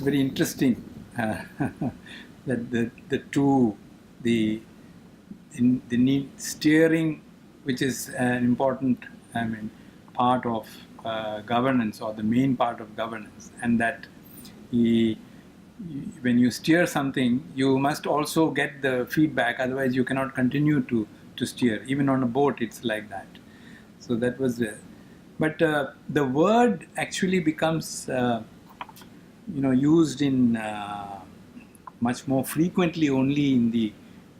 very interesting that the need steering, which is an important, part of governance, or the main part of governance, and that when you steer something, you must also get the feedback. Otherwise, you cannot continue to steer. Even on a boat, it's like that. So that was but the word actually becomes used in much more frequently only in the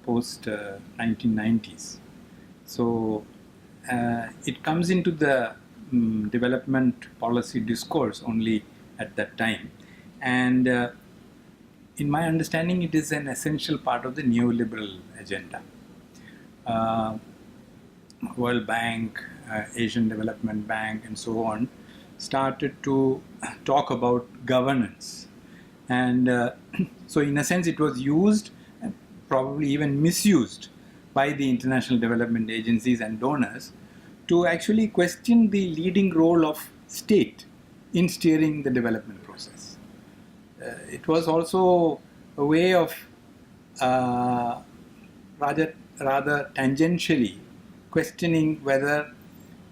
post 1990s. So it comes into the development policy discourse only at that time, and in my understanding, it is an essential part of the neoliberal agenda. World Bank, Asian Development Bank, and so on started to talk about governance. And so in a sense, it was used, and probably even misused, by the international development agencies and donors to actually question the leading role of state in steering the development process. It was also a way of rather tangentially questioning whether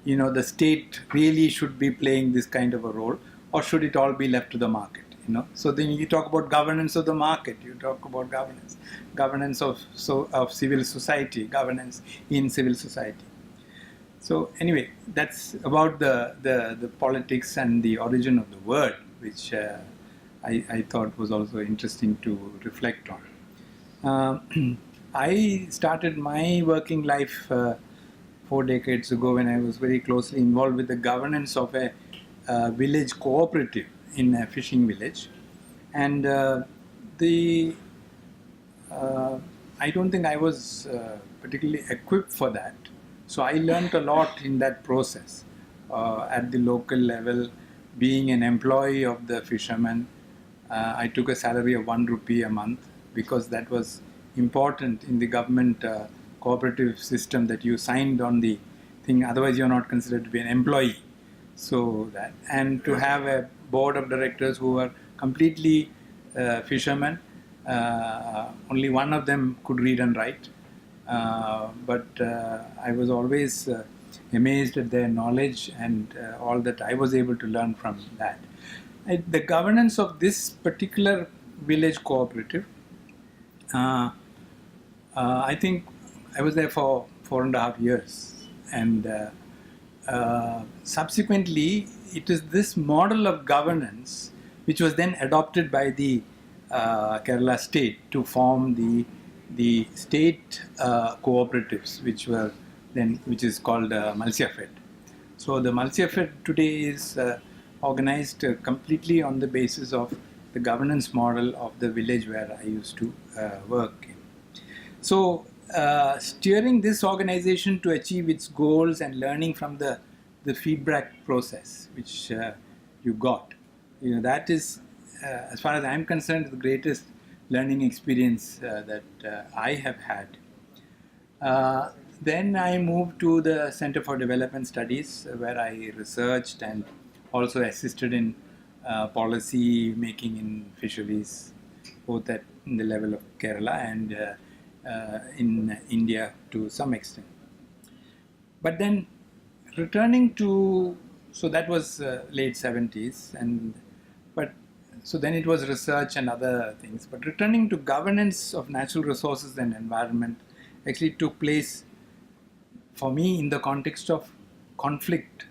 the state really should be playing this kind of a role, or should it all be left to the market. So then you talk about governance of the market, you talk about governance of civil society, governance in civil society. So anyway, that's about the politics and the origin of the word, which I thought was also interesting to reflect on. I started my working life 4 decades ago when I was very closely involved with the governance of a village cooperative in a fishing village. And I don't think I was particularly equipped for that. So I learned a lot in that process at the local level, being an employee of the fishermen. I took a salary of 1 rupee a month because that was important in the government cooperative system, that you signed on the thing, otherwise you're not considered to be an employee. So that, and to have a board of directors who were completely fishermen, only one of them could read and write, but I was always amazed at their knowledge and all that I was able to learn from that. The governance of this particular village cooperative, I think I was there for 4.5 years, and subsequently it is this model of governance which was then adopted by the Kerala state to form the state cooperatives, which is called Malsyafed. So the Malsyafed today is organized completely on the basis of the governance model of the village where I used to work in. So steering this organization to achieve its goals and learning from the feedback process which you got, that is, as far as I'm concerned, the greatest learning experience that I have had. Then I moved to the Center for Development Studies, where I researched and also assisted in policy making in fisheries, both in the level of Kerala and in India to some extent. But then returning to, so that was late 70s, so then it was research and other things. But returning to governance of natural resources and environment actually took place for me in the context of conflict,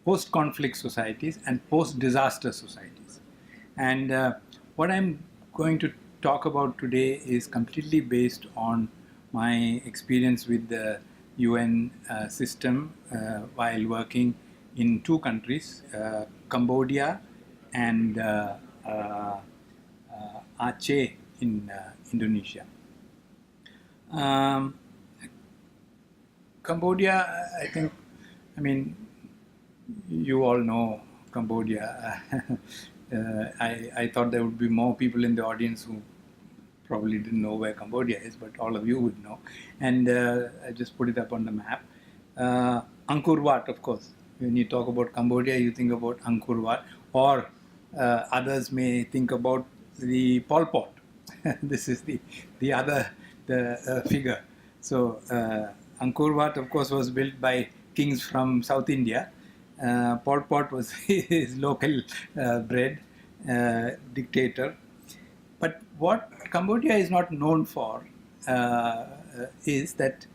post-conflict societies and post-disaster societies. And what I'm going to talk about today is completely based on my experience with the UN system while working in 2 countries, Cambodia and Aceh in Indonesia. Cambodia, you all know Cambodia. I thought there would be more people in the audience who probably didn't know where Cambodia is, but all of you would know. And I just put it up on the map. Angkor Wat, of course. When you talk about Cambodia, you think about Angkor Wat, or others may think about the Pol Pot. This is the other figure. So Angkor Wat, of course, was built by kings from South India. Pol Pot was his local bred dictator. But what Cambodia is not known for is that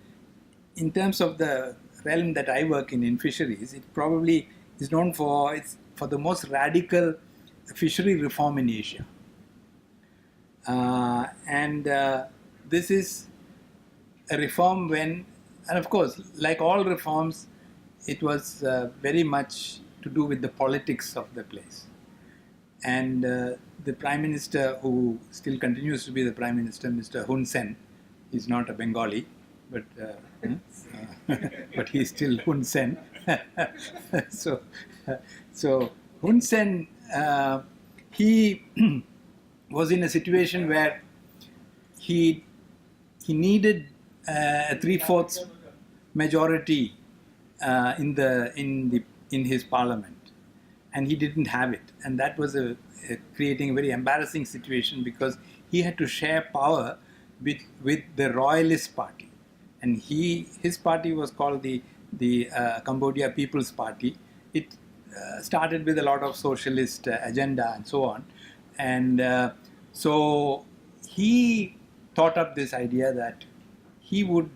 in terms of the realm that I work in fisheries, it probably is known for the most radical fishery reform in Asia. And this is a reform and of course, like all reforms, it was very much to do with the politics of the place. And the Prime Minister, who still continues to be the Prime Minister, Mr. Hun Sen, is not a Bengali, but but he's still Hun Sen. So Hun Sen, he was in a situation where he needed a 3/4 majority in his parliament, and he didn't have it, and that was creating a very embarrassing situation because he had to share power with the Royalist Party, and his party was called the Cambodia People's Party. It started with a lot of socialist agenda and so on, and so he thought up this idea that he would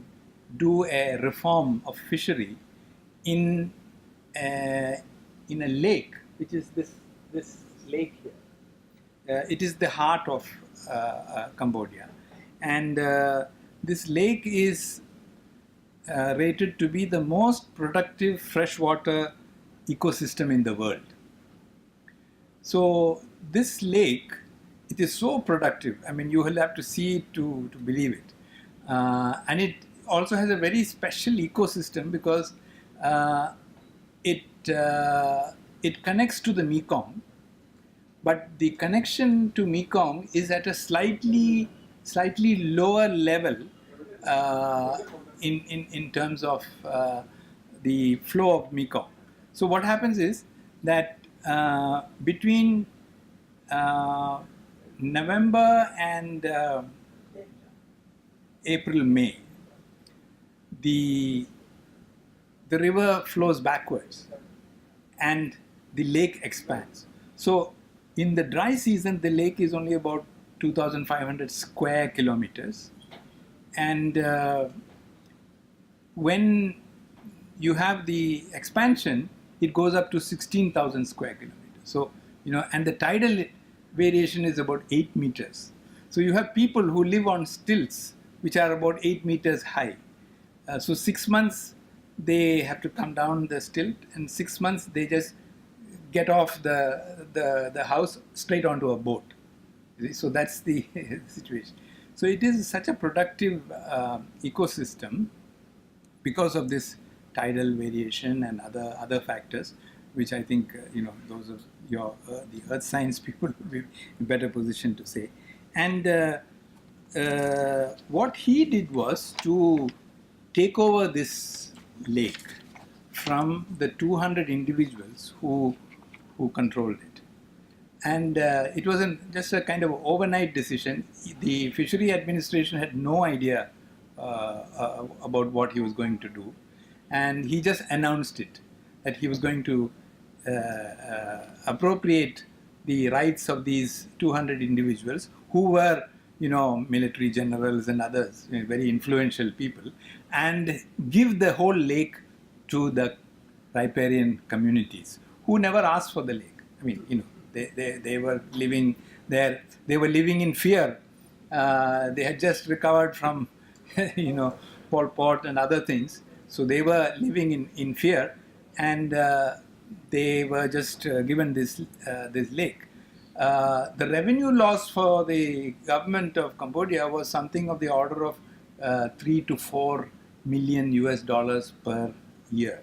do a reform of fishery in a lake, which is this lake here. It is the heart of Cambodia, and this lake is rated to be the most productive freshwater ecosystem in the world. So this lake, it is so productive. I mean, you will have to see it to believe it. And it also has a very special ecosystem because it connects to the Mekong, but the connection to Mekong is at a slightly lower level in terms of the flow of Mekong. So what happens is that between November and April, May, the river flows backwards and the lake expands. So in the dry season, the lake is only about 2,500 square kilometers. And when you have the expansion, it goes up to 16,000 square kilometers. So, and the tidal variation is about 8 meters. So you have people who live on stilts, which are about 8 meters high. So 6 months, they have to come down the stilt, and 6 months they just get off the house straight onto a boat. So that's the situation. So it is such a productive ecosystem because of this tidal variation and other factors, which I think those of the earth science people will be in a better position to say. And what he did was to take over this lake from the 200 individuals who controlled it. And it wasn't just a kind of overnight decision. The fishery administration had no idea about what he was going to do. And he just announced it, that he was going to appropriate the rights of these 200 individuals who were, military generals and others, very influential people, and give the whole lake to the riparian communities who never asked for the lake. I mean, they were living there. They were living in fear. They had just recovered from, Pol Pot and other things. So they were living in fear, and they were just given this lake. The revenue loss for the government of Cambodia was something of the order of $3 to $4 million US per year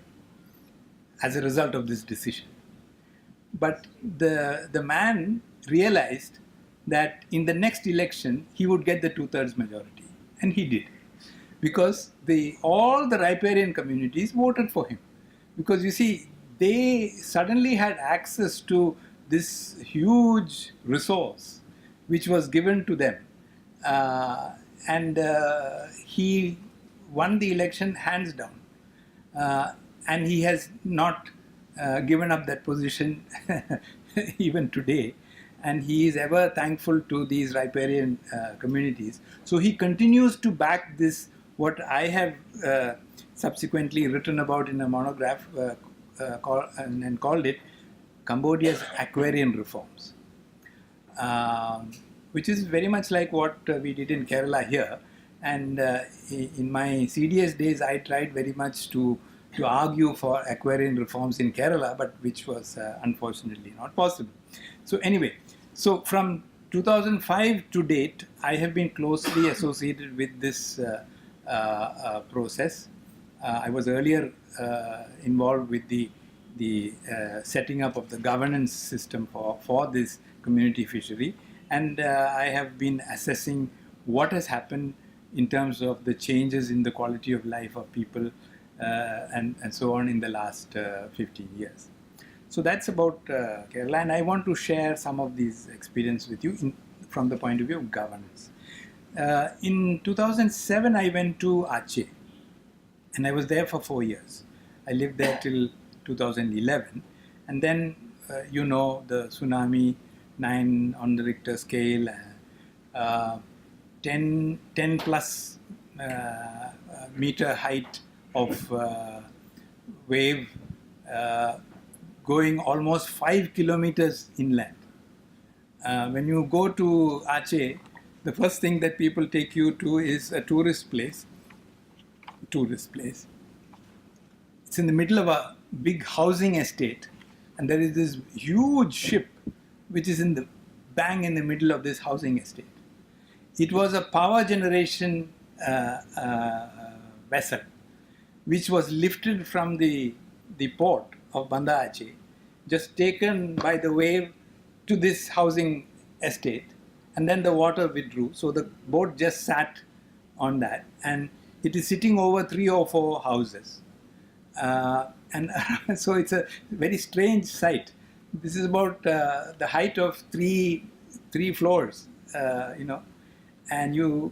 as a result of this decision. But the man realized that in the next election he would get the 2/3 majority, and he did, because all the riparian communities voted for him, because you see, they suddenly had access to this huge resource which was given to them. And he won the election hands down. And he has not given up that position even today. And he is ever thankful to these riparian communities. So he continues to back this, what I have subsequently written about in a monograph and called it Cambodia's Aquarian Reforms. Which is very much like what we did in Kerala here. And in my CDS days, I tried very much to argue for aquarian reforms in Kerala, but which was unfortunately not possible. So anyway, so from 2005 to date, I have been closely associated with this process. I was earlier involved with the setting up of the governance system for this community fishery, and I have been assessing what has happened in terms of the changes in the quality of life of people and so on in the last 15 years. So that's about Kerala, and I want to share some of these experiences with you from the point of view of governance. In 2007, I went to Aceh, and I was there for 4 years. I lived there till 2011, and then the tsunami, 9 on the Richter scale, 10 plus meter height of wave going almost 5 kilometers inland. When you go to Aceh, the first thing that people take you to is a tourist place. It's in the middle of a big housing estate, and there is this huge ship which is bang in the middle of this housing estate. It was a power generation vessel which was lifted from the port of Banda Aceh, just taken by the wave to this housing estate, and then the water withdrew. So the boat just sat on that, and it is sitting over 3 or 4 houses. And so it's a very strange sight. This is about the height of three floors, and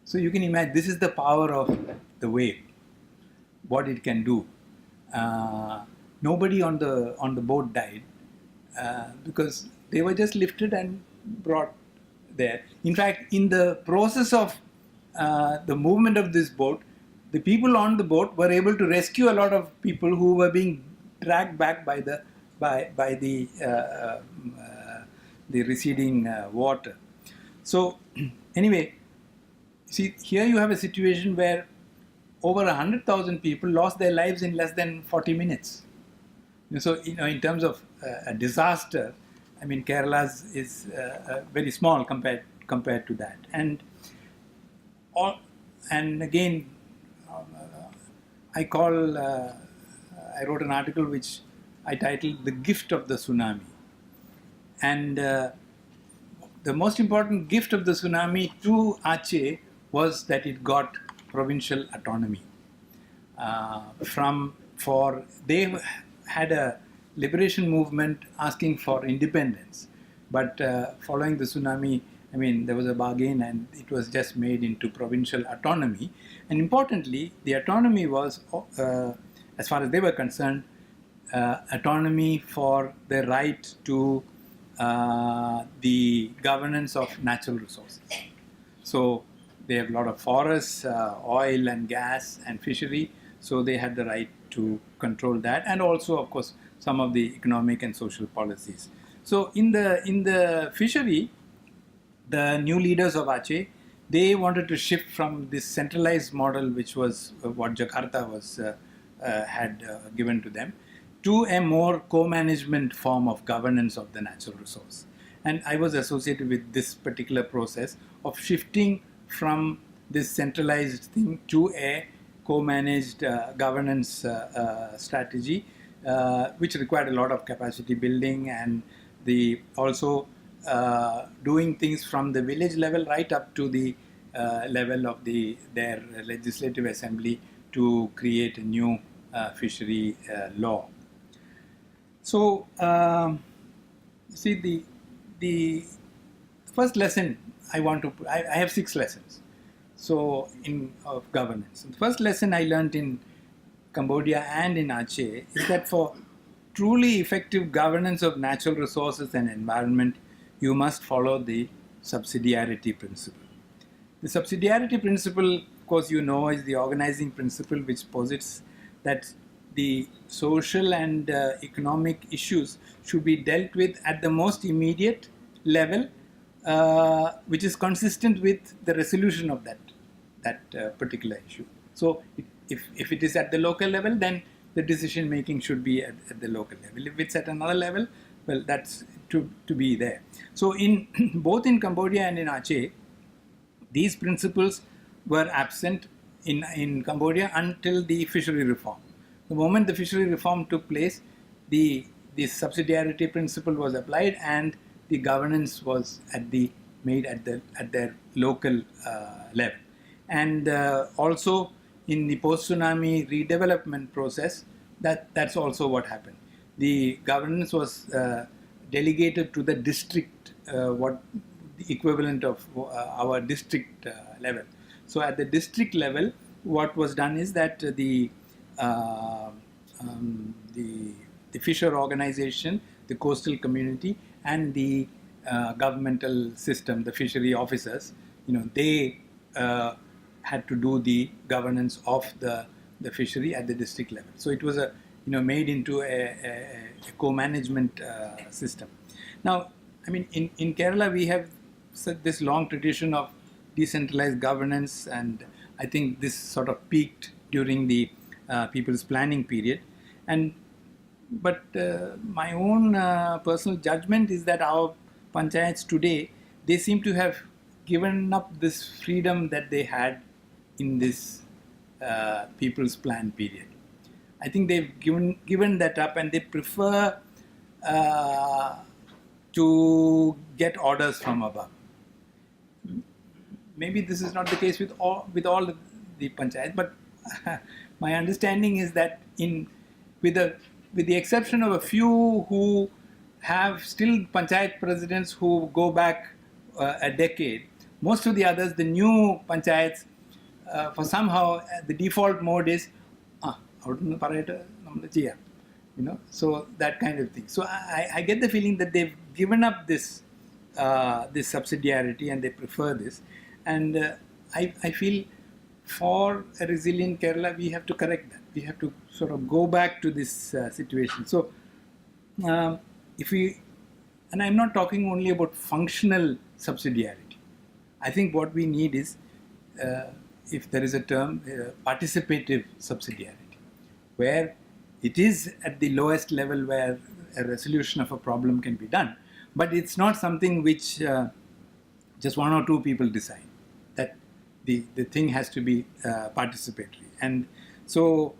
so you can imagine this is the power of the wave, what it can do. Nobody on the boat died because they were just lifted and brought there. In fact, in the process of the movement of this boat, the people on the boat were able to rescue a lot of people who were being dragged back by the receding water. So anyway, see, here you have a situation where over 100,000 people lost their lives in less than 40 minutes. So in terms of a disaster, I mean, Kerala's is very small compared to that. And again, I wrote an article which I titled "The Gift of the Tsunami," and the most important gift of the tsunami to Aceh was that it got provincial autonomy. They had a liberation movement asking for independence, but following the tsunami, I mean, there was a bargain and it was just made into provincial autonomy. And importantly, the autonomy was, as far as they were concerned, autonomy for the right to the governance of natural resources. So they have a lot of forests, oil and gas and fishery, so they had the right to control that, and also, of course, some of the economic and social policies. So in the fishery, the new leaders of Aceh, they wanted to shift from this centralized model, which was what Jakarta had given to them, to a more co-management form of governance of the natural resource. And I was associated with this particular process of shifting from this centralized thing to a co-managed governance strategy, which required a lot of capacity building and also doing things from the village level right up to the level of their legislative assembly to create a new fishery law. So, see, the first lesson I have 6 lessons. So of governance. The first lesson I learned in Cambodia and in Aceh is that for truly effective governance of natural resources and environment, you must follow the subsidiarity principle. The subsidiarity principle, of course, is the organizing principle which posits that the social and economic issues should be dealt with at the most immediate level, which is consistent with the resolution of that particular issue. So if it is at the local level, then the decision making should be at the local level. If it's at another level, well, that's to be there. So in both in Cambodia and in Aceh, these principles were absent in Cambodia until the fishery reform. The moment the fishery reform took place, the subsidiarity principle was applied and the governance was made at their local level. And also in the post-tsunami redevelopment process, that's also what happened. The governance was delegated to the district, what the equivalent of our district level. So at the district level, what was done is that the fisher organization, the coastal community, and the governmental system, the fishery officers, they had to do the governance of the fishery at the district level. So it was made into a co-management system. Now, I mean, in Kerala, we have this long tradition of decentralized governance, and I think this sort of peaked during the people's planning period. But my own personal judgment is that our panchayats today, they seem to have given up this freedom that they had in this people's plan period. I think they've given that up, and they prefer to get orders from above. Maybe this is not the case with all the panchayats, but my understanding is that with the exception of a few who have still panchayat presidents who go back a decade, most of the others, the new panchayats, for somehow the default mode is so that kind of thing. So I get the feeling that they've given up this subsidiarity and they prefer this, and I feel for a resilient Kerala we have to correct that. We have to sort of go back to this situation. So and I'm not talking only about functional subsidiarity. I think what we need is, if there is a term, participative subsidiarity, where it is at the lowest level where a resolution of a problem can be done, but it's not something which just one or two people decide. That the thing has to be participatory. And so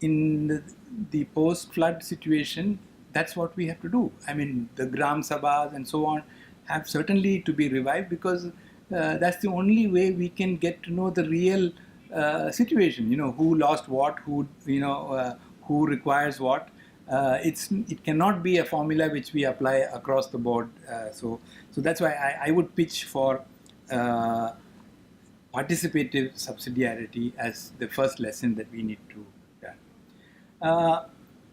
in the post-flood situation, that's what we have to do. I mean, the Gram Sabhas and so on have certainly to be revived, because that's the only way we can get to know the real situation. Who lost what, who requires what. It cannot be a formula which we apply across the board. So that's why I would pitch for participative subsidiarity as the first lesson that we need to learn.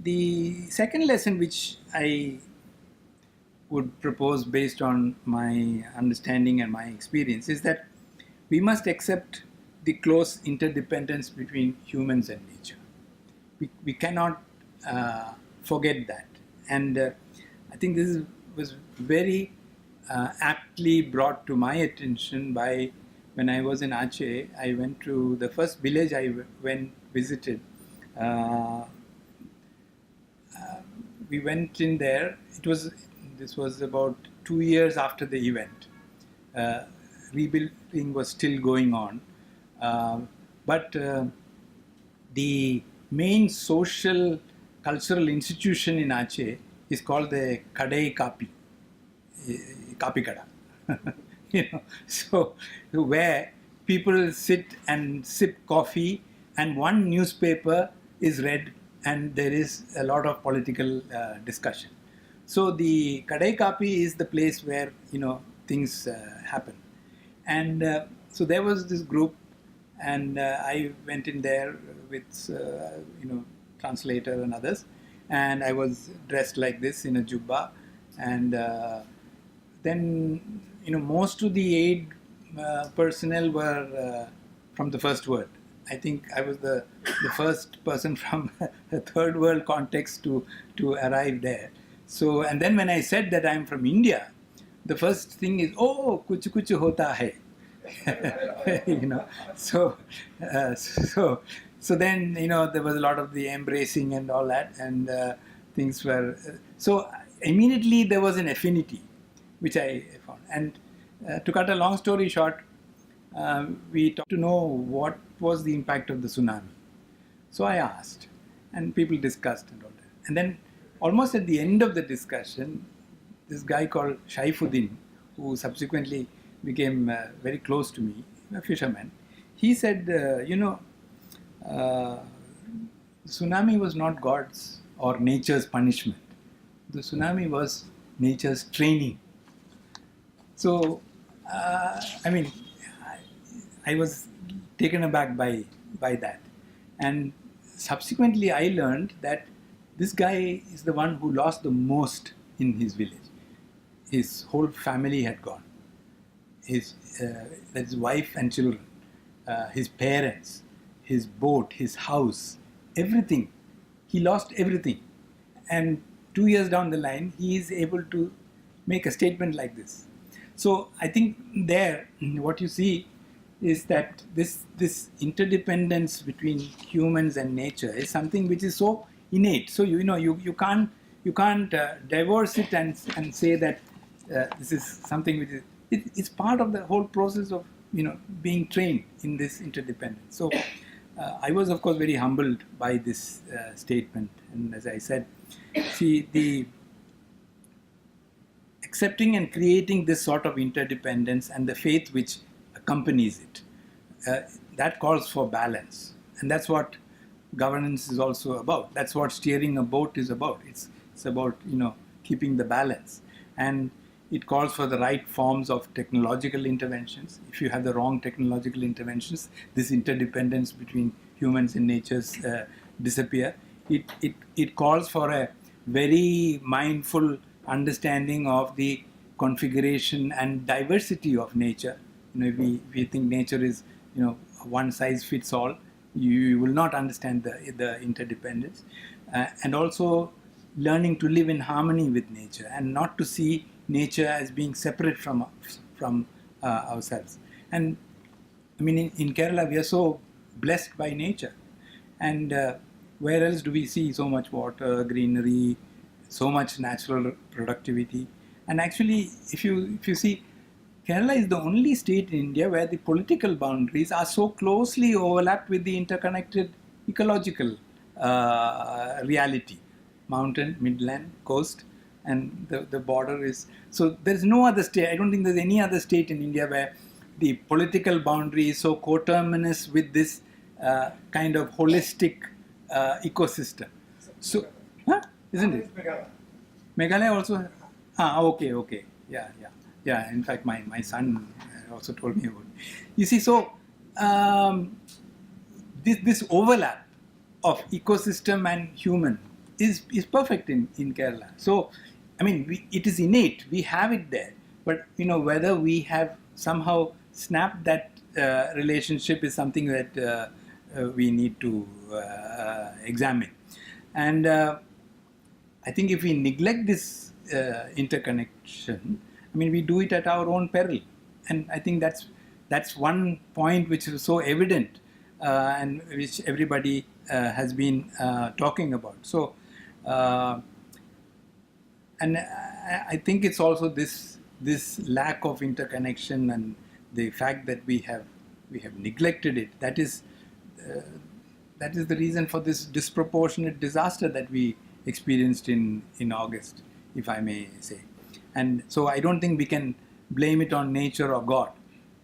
The second lesson which I would propose based on my understanding and my experience is that we must accept the close interdependence between humans and nature. We cannot forget that. And I think this was very aptly brought to my attention by when I was in Aceh. I went to the first village I visited. We went in there. This was about 2 years after the event. Rebuilding was still going on. But the main social cultural institution in Aceh is called the Kadai Kapi, Kapi Kada. So where people sit and sip coffee and one newspaper is read and there is a lot of political discussion. So the Kadai Kapi is the place where things happen. And so there was this group, and I went in there with translator and others, and I was dressed like this in a jubba, and then most of the aid personnel were from the first world. I think I was the first person from a third world context to arrive there. So, and then when I said that I'm from India, the first thing is, oh, kuch kuch hota hai. So then there was a lot of the embracing and all that, and things were so immediately there was an affinity which I found. And to cut a long story short, we talked to know what was the impact of the tsunami. So I asked, and people discussed and all that. And then almost at the end of the discussion, this guy called Shaifuddin, who subsequently became very close to me, a fisherman, he said, tsunami was not God's or nature's punishment. The tsunami was nature's training. So, I was taken aback by that. And subsequently I learned that this guy is the one who lost the most in his village. His whole family had gone. His wife and children, his parents, his boat, his house, everything. He lost everything. And 2 years down the line, he is able to make a statement like this. So I think there, what you see is that this interdependence between humans and nature is something which is so innate. So you can't divorce it and say that this is something which is it's part of the whole process of being trained in this interdependence. So I was of course very humbled by this statement, and as I said, see, the accepting and creating this sort of interdependence and the faith which accompanies it, that calls for balance, and that's what governance is also about. That's what steering a boat is about. It's about keeping the balance, and it calls for the right forms of technological interventions. If you have the wrong technological interventions, this interdependence between humans and natures disappear. It calls for a very mindful understanding of the configuration and diversity of nature. If we think nature is one size fits all, you will not understand the interdependence, and also learning to live in harmony with nature and not to see nature as being separate from ourselves. And I mean, in Kerala we are so blessed by nature, and where else do we see so much water, greenery, so much natural productivity? And actually, if you see, Kerala is the only state in India where the political boundaries are so closely overlapped with the interconnected ecological reality. Mountain, midland, coast, and the border is... So there's no other state, I don't think there's any other state in India where the political boundary is so coterminous with this kind of holistic ecosystem. So, isn't it? Meghalaya also... okay. Yeah, in fact, my son also told me about it. You see, so this overlap of ecosystem and human is perfect in Kerala. So, I mean, it is innate. We have it there. But, whether we have somehow snapped that relationship is something that we need to examine. And I think if we neglect this interconnection, I mean, we do it at our own peril. And I think that's one point which is so evident and which everybody has been talking about. So, and I think it's also this lack of interconnection and the fact that we have neglected it. That is the reason for this disproportionate disaster that we experienced in August, if I may say. And so I don't think we can blame it on nature or God.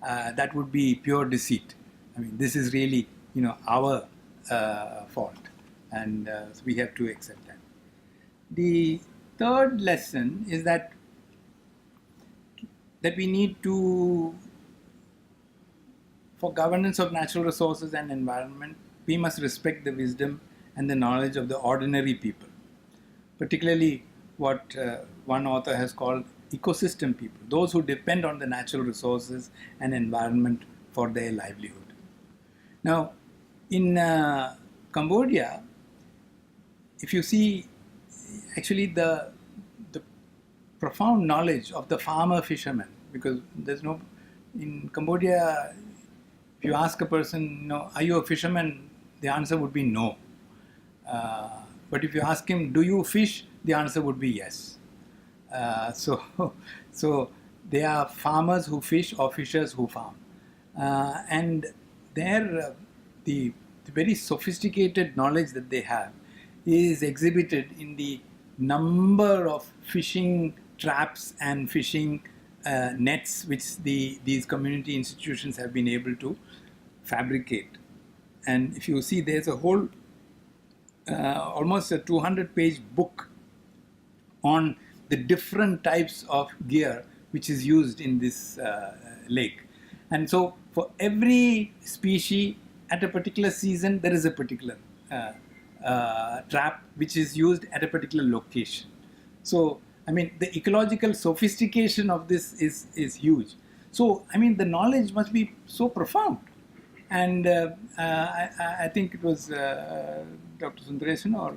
That would be pure deceit. I mean, this is really, our fault, and so we have to accept that. The third lesson is that that we need to, for governance of natural resources and environment, we must respect the wisdom and the knowledge of the ordinary people, particularly what one author has called ecosystem people, those who depend on the natural resources and environment for their livelihood. Now, in Cambodia, if you see, actually the profound knowledge of the farmer fisherman, because there's no, in Cambodia, if you ask a person, are you a fisherman? The answer would be no. But if you ask him, do you fish? The answer would be yes. So they are farmers who fish or fishers who farm. And the very sophisticated knowledge that they have is exhibited in the number of fishing traps and fishing nets which these community institutions have been able to fabricate. And if you see, there's a whole almost a 200-page book on the different types of gear which is used in this lake. And so for every species at a particular season, there is a particular trap which is used at a particular location. So, I mean, the ecological sophistication of this is huge. So, I mean, the knowledge must be so profound. And I think it was Dr. Sundaresan or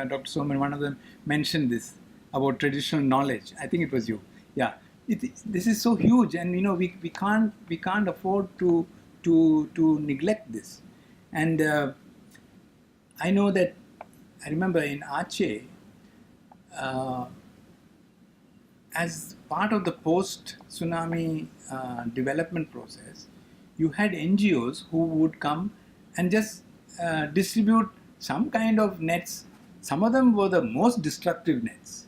Dr. Soman, one of them mentioned this about traditional knowledge. I think it was you. Yeah, this is so huge, and we can't afford to neglect this. And I know that, I remember in Aceh, as part of the post-tsunami development process, you had NGOs who would come and just distribute some kind of nets. Some of them were the most destructive nets.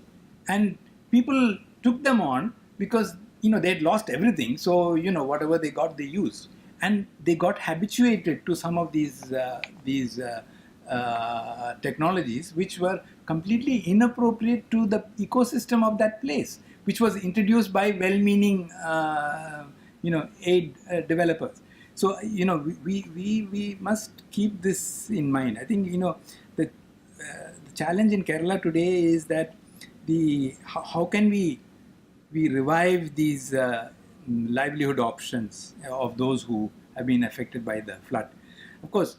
And people took them on because, they had lost everything. So, whatever they got, they used. And they got habituated to some of these technologies which were completely inappropriate to the ecosystem of that place, which was introduced by well-meaning aid developers. So, we must keep this in mind. I think, the challenge in Kerala today is that how can we revive these livelihood options of those who have been affected by the flood. Of course,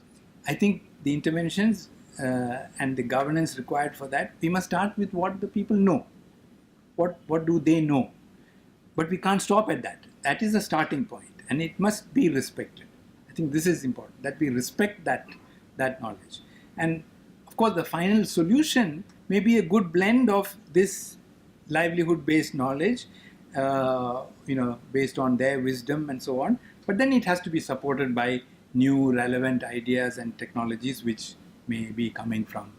I think the interventions and the governance required for that, we must start with what the people know. What do they know? But we can't stop at that. That is a starting point, and it must be respected. I think this is important, that we respect that knowledge. And of course, the final solution may be a good blend of this livelihood-based knowledge, based on their wisdom and so on. But then it has to be supported by new relevant ideas and technologies which may be coming from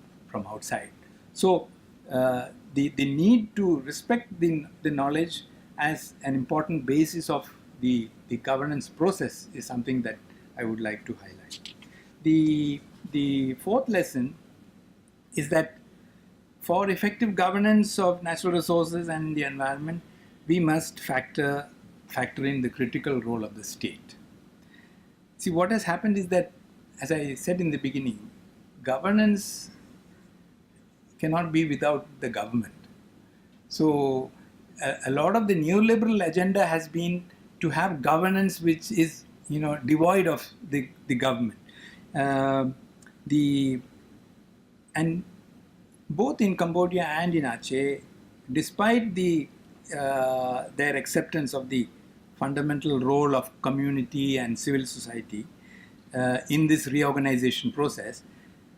outside. So the need to respect the knowledge as an important basis of the governance process is something that I would like to highlight. The fourth lesson is that for effective governance of natural resources and the environment, we must factor in the critical role of the state. See, what has happened is that, as I said in the beginning, governance cannot be without the government. So a lot of the neoliberal agenda has been to have governance which is devoid of the government. And both in Cambodia and in Aceh, despite their acceptance of the fundamental role of community and civil society in this reorganization process,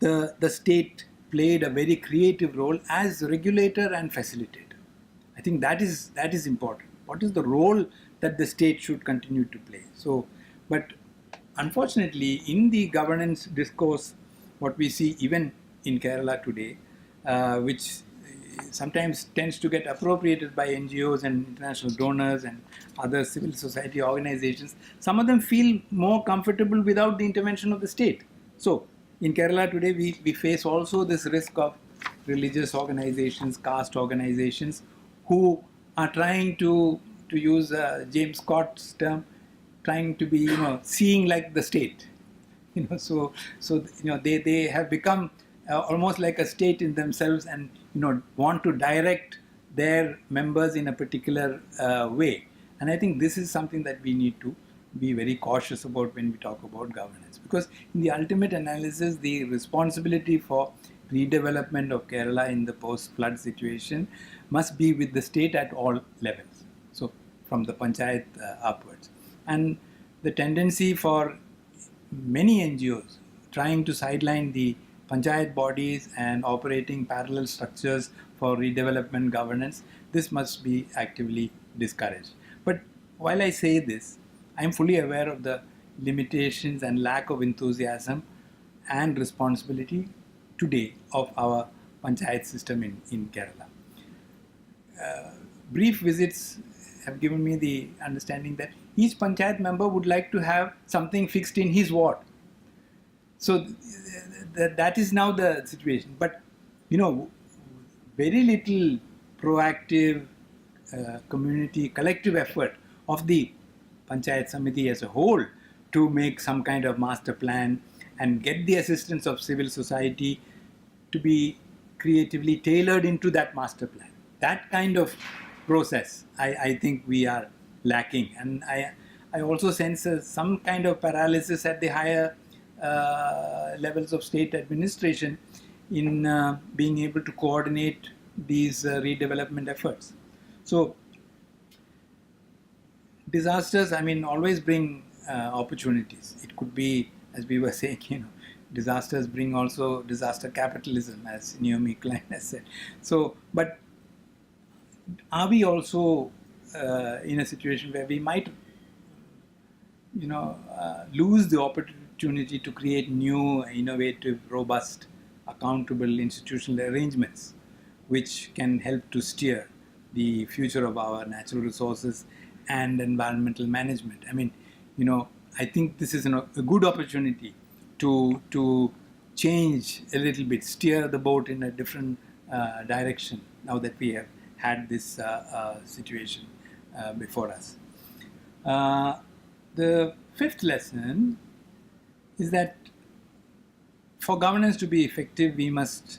the state played a very creative role as regulator and facilitator. I think that is important. What is the role that the state should continue to play? So, but unfortunately, in the governance discourse, what we see even in Kerala today, which sometimes tends to get appropriated by NGOs and international donors and other civil society organizations, some of them feel more comfortable without the intervention of the state. So in Kerala today, we face also this risk of religious organizations, caste organizations, who are trying to use James Scott's term, trying to be, seeing like the state. They have become almost like a state in themselves, and want to direct their members in a particular way. And I think this is something that we need to be very cautious about when we talk about governance, because in the ultimate analysis, the responsibility for redevelopment of Kerala in the post-flood situation must be with the state at all levels. So from the panchayat upwards. And the tendency for many NGOs trying to sideline the panchayat bodies and operating parallel structures for redevelopment governance, this must be actively discouraged. But while I say this, I am fully aware of the limitations and lack of enthusiasm and responsibility today of our panchayat system in Kerala. Brief visits have given me the understanding that each panchayat member would like to have something fixed in his ward. So that is now the situation. But, very little proactive community collective effort of the panchayat samiti as a whole to make some kind of master plan and get the assistance of civil society to be creatively tailored into that master plan. That kind of process, I think we are lacking. And I also sense some kind of paralysis at the higher levels of state administration in being able to coordinate these redevelopment efforts. So disasters, always bring opportunities. It could be, as we were saying, disasters bring also disaster capitalism, as Naomi Klein has said. So, but are we also in a situation where we might, lose the opportunity to create new, innovative, robust, accountable institutional arrangements which can help to steer the future of our natural resources and environmental management? I think this is a good opportunity to change a little bit, steer the boat in a different direction now that we have had this situation before us. The fifth lesson is that for governance to be effective, we must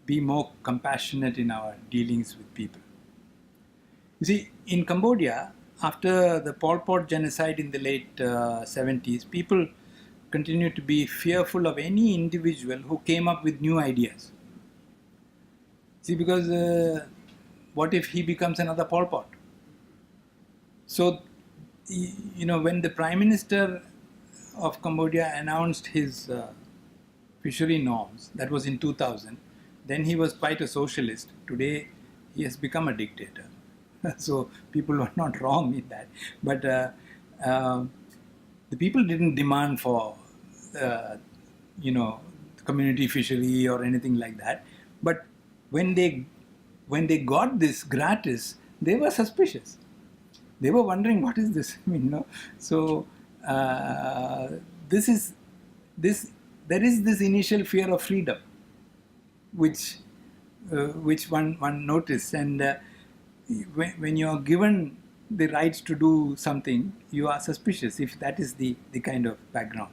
be more compassionate in our dealings with people. You see, in Cambodia, after the Pol Pot genocide in the late 70s, people continued to be fearful of any individual who came up with new ideas. See, because what if he becomes another Pol Pot? So, when the Prime Minister of Cambodia announced his fishery norms, that was in 2000, then he was quite a socialist. Today, he has become a dictator. So, people were not wrong in that. But the people didn't demand for, community fishery or anything like that. But when they got this gratis, they were suspicious. They were wondering, what is this? So there is this initial fear of freedom, which one noticed. And when you are given the rights to do something, you are suspicious if that is the kind of background.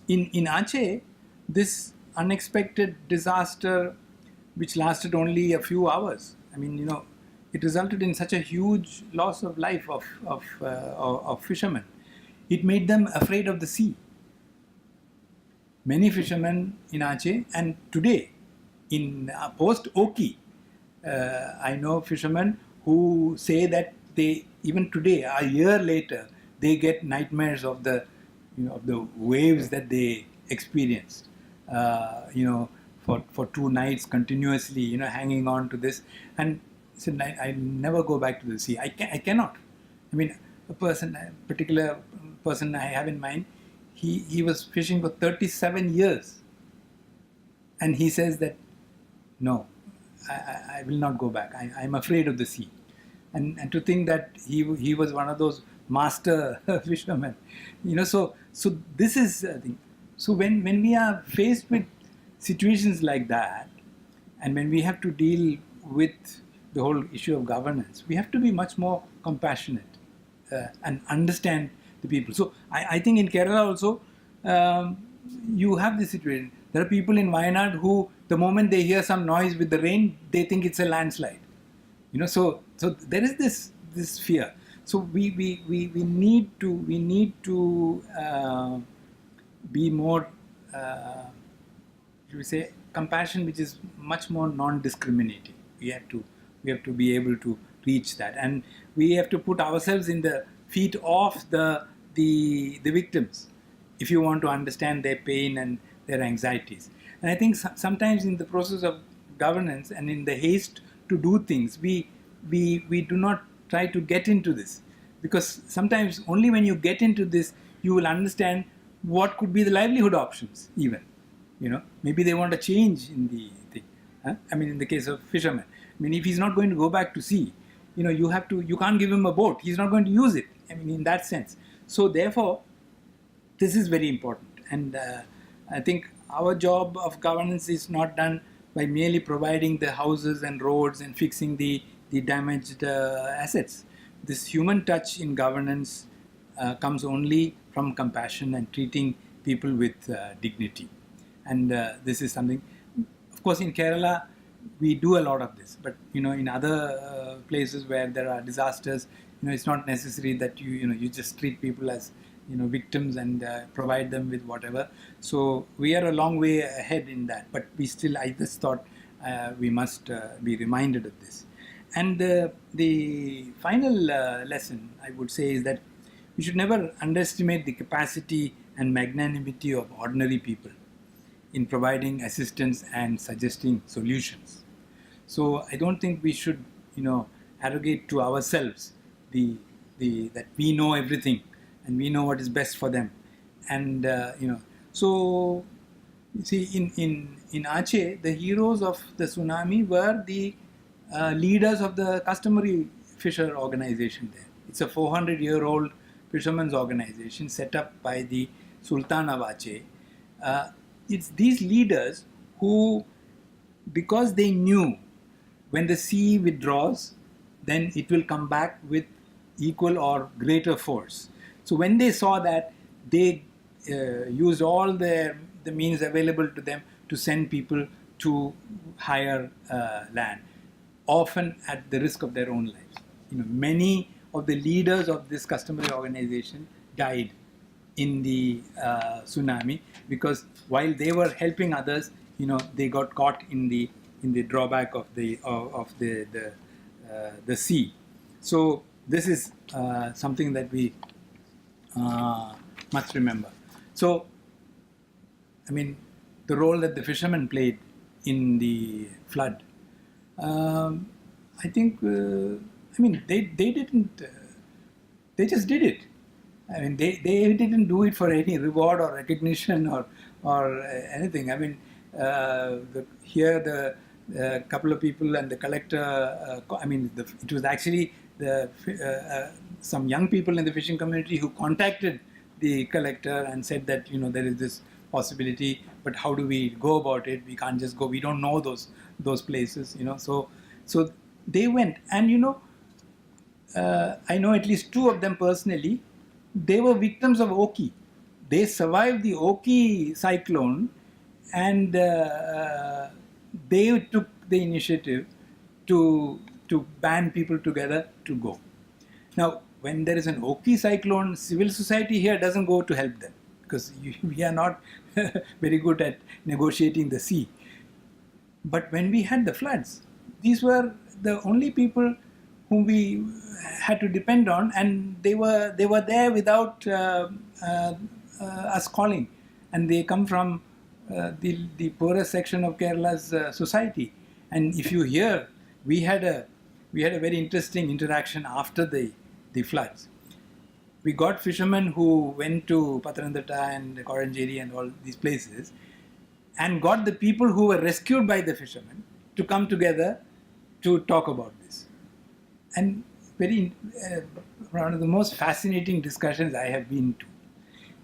In Aceh, this unexpected disaster, which lasted only a few hours, it resulted in such a huge loss of life of fishermen. It made them afraid of the sea. Many fishermen in Aceh, and today in post-Oki, I know fishermen who say that they, even today, a year later, they get nightmares of the waves that they experienced. For 2 nights continuously, hanging on to this, and said, I never go back to the sea. I cannot. A particular person I have in mind, he was fishing for 37 years, and he says that, no, I will not go back. I'm afraid of the sea. And to think that he was one of those master fishermen, so this is the thing. So when we are faced with situations like that, and when we have to deal with the whole issue of governance, we have to be much more compassionate and understand the people. So I think in Kerala also, you have this situation. There are people in Wayanad who, the moment they hear some noise with the rain, they think it's a landslide. So there is this fear. So we need to be more, should we say, compassion, which is much more non-discriminating. We have to be able to reach that, and we have to put ourselves in the feet of the victims if you want to understand their pain and their anxieties. And I think sometimes in the process of governance and in the haste to do things, we do not try to get into this, because sometimes only when you get into this you will understand what could be the livelihood options. Even maybe they want a change in the thing. I mean, in the case of fishermen, I mean, if he's not going to go back to sea, you can't give him a boat. He's not going to use it. I mean, in that sense. So therefore, this is very important. And I think our job of governance is not done by merely providing the houses and roads and fixing the damaged assets. This human touch in governance comes only from compassion and treating people with dignity. And this is something, of course, in Kerala, we do a lot of this. But, in other places where there are disasters, it's not necessary that you just treat people as, victims and provide them with whatever. So we are a long way ahead in that. But I just thought we must be reminded of this. And the final lesson, I would say, is that we should never underestimate the capacity and magnanimity of ordinary people in providing assistance and suggesting solutions. So I don't think we should, arrogate to ourselves that we know everything and we know what is best for them. And so you see, in Aceh, the heroes of the tsunami were the leaders of the customary fisher organization there. It's a 400-year-old fishermen's organization set up by the Sultan of Aceh. It's these leaders who, because they knew when the sea withdraws, then it will come back with equal or greater force. So when they saw that, they used all the means available to them to send people to higher land, often at the risk of their own lives. Many of the leaders of this customary organization died in the tsunami, because while they were helping others, they got caught in the drawback of the sea. So this is something that we must remember. So, I mean, the role that the fishermen played in the flood, I think, they didn't, they just did it. I mean, they didn't do it for any reward or recognition or anything. I mean, here the couple of people and the collector, it was actually some young people in the fishing community who contacted the collector and said that, there is this possibility, but how do we go about it? We can't just go. We don't know those places, So they went, and I know at least two of them personally. They were victims of Oki. They survived the Oki cyclone, and they took the initiative to band people together to go. Now, when there is an Oki cyclone, civil society here doesn't go to help them, because we are not very good at negotiating the sea. But when we had the floods, these were the only people whom we had to depend on, and they were there without us calling, and they come from the poorest section of Kerala's society. And if you hear, we had a very interesting interaction after the floods. We got fishermen who went to Pathanamthitta and Koranjeri and all these places, and got the people who were rescued by the fishermen to come together to talk about this. And one of the most fascinating discussions I have been to,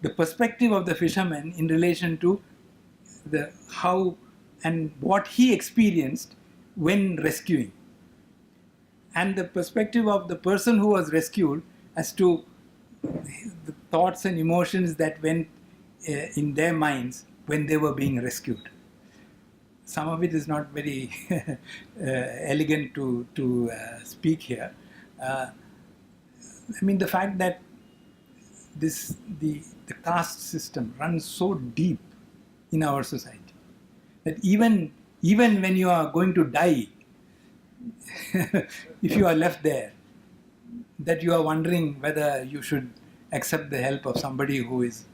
the perspective of the fisherman in relation to how and what he experienced when rescuing. and the perspective of the person who was rescued as to the thoughts and emotions that went in their minds when they were being rescued. Some of it is not very elegant to speak here. I mean, the fact that the caste system runs so deep in our society that even when you are going to die, if you are left there, that you are wondering whether you should accept the help of somebody who is,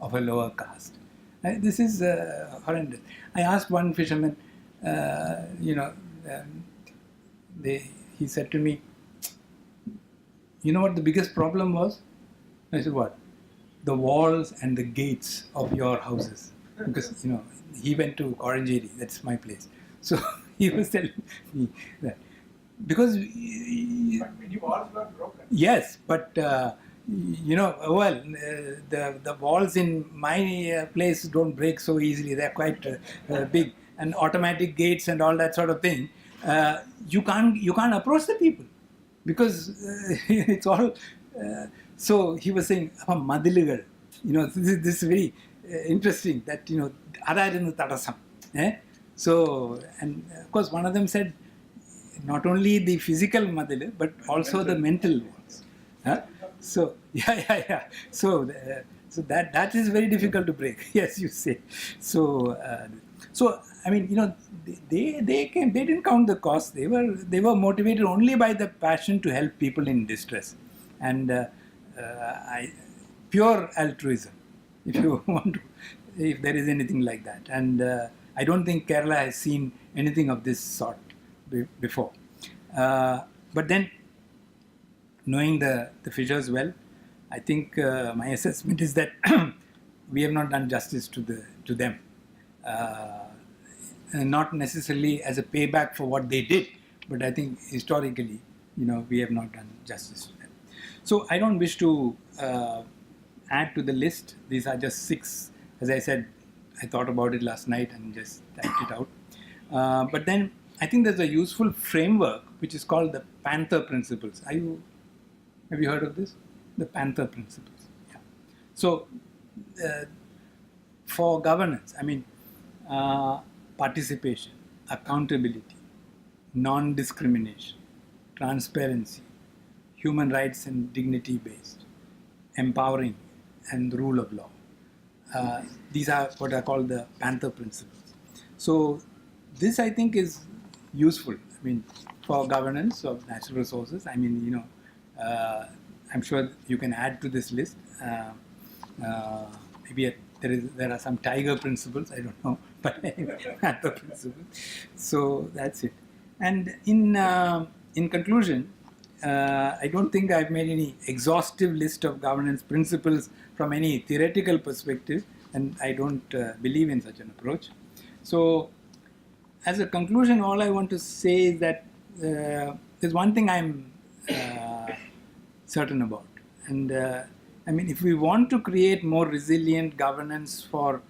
of a lower caste. This is horrendous. I asked one fisherman, he said to me, you know what the biggest problem was? I said, what? The walls and the gates of your houses. Because, he went to Orangery, that's my place. So he was telling me that. Because... But many walls were broken. Yes, but, the walls in my place don't break so easily. They're quite big. And automatic gates and all that sort of thing. You can't approach the people. Because it's all... so he was saying, Madilugal. This is very interesting that, Adarinu Tadasam. So, and of course, one of them said, not only the physical Madilu, but also the mental ones. So, yeah. So that is very difficult to break. Yes, you say. So I mean, they didn't count the cost. They were motivated only by the passion to help people in distress, and pure altruism, if you want to, if there is anything like that. And I don't think Kerala has seen anything of this sort before. But then, knowing the fishers well, I think my assessment is that we have not done justice to them. Not necessarily as a payback for what they did, but I think historically, we have not done justice to them. So I don't wish to add to the list. These are just 6. As I said, I thought about it last night and just typed it out. But then I think there's a useful framework which is called the Panther Principles. Have you heard of this? The Panther Principles. Yeah. So for governance, I mean, participation, accountability, non-discrimination, transparency, human rights and dignity based, empowering, and the rule of law. These are what are called the Panther Principles. So this, I think, is useful. I mean, for governance of natural resources. I mean, I'm sure you can add to this list. Maybe there are some tiger principles. I don't know, but Panther principles. So that's it. And in conclusion, I don't think I've made any exhaustive list of governance principles from any theoretical perspective, and I don't believe in such an approach. So, as a conclusion, all I want to say is that there's one thing I'm certain about, and I mean, if we want to create more resilient governance for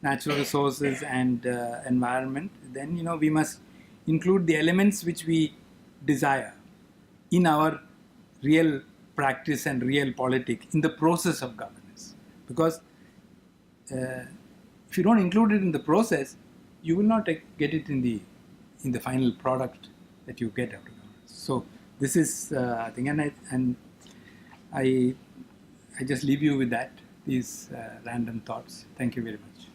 natural resources and environment, then we must include the elements which we desire in our real practice and real politic in the process of governance. Because if you don't include it in the process, you will not get it in the final product that you get out of governance. So this is I think, and I just leave you with that, these random thoughts. Thank you very much.